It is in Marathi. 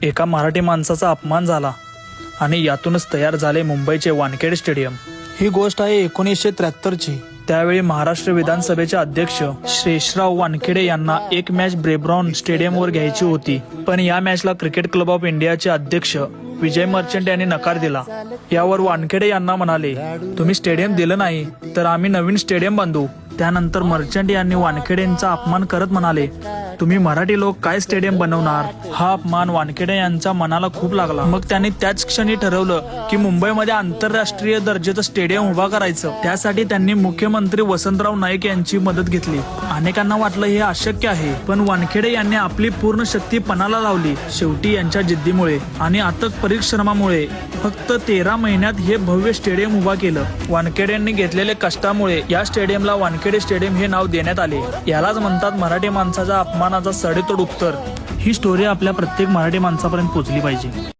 एका मराठी माणसाचा अपमान झाला आणि यातूनच तयार झाले मुंबईचे वानखेडे स्टेडियम। ही गोष्ट आहे 1973ची। त्यावेळी महाराष्ट्र विधानसभेचे अध्यक्ष शेषराव वानखेडे यांना एक मॅच ब्रेबॉर्न स्टेडियमवर घ्यायची होती, पण या मॅचला क्रिकेट क्लब ऑफ इंडियाचे अध्यक्ष विजय मर्चंट यांनी नकार दिला। यावर वानखेडे यांना म्हणाले, तुम्ही स्टेडियम दिलं नाही तर आम्ही नवीन स्टेडियम बांधू। त्यानंतर मर्चंट यांनी वानखेडेंचा अपमान करत म्हणाले, तुम्ही मराठी लोक काय स्टेडियम बनवणार। हा अपमान वानखेडे यांच्या मनाला खूप लागला। मग त्यांनी त्याच क्षणी ठरवलं की मुंबईमध्ये आंतरराष्ट्रीय दर्जाचं स्टेडियम उभा करायचं। त्यासाठी त्यांनी मुख्यमंत्री वसंतराव नाईक यांची मदत घेतली। अनेकांना वाटलं हे अशक्य आहे, पण वानखेडे यांनी आपली पूर्ण शक्ती पणाला लावली। शेवटी यांच्या जिद्दीमुळे आणि अथक परिश्रमामुळे फक्त 13 महिन्यात हे भव्य स्टेडियम उभा केलं। वानखेडेंनी घेतलेल्या कष्टामुळे या स्टेडियमला वानखेडे स्टेडियम हे नाव देण्यात आले। यालाच म्हणतात मराठी माणसाच्या अपमानाचा सडेतोड उत्तर। ही स्टोरी आपल्या प्रत्येक मराठी माणसापर्यंत पोहोचली पाहिजे।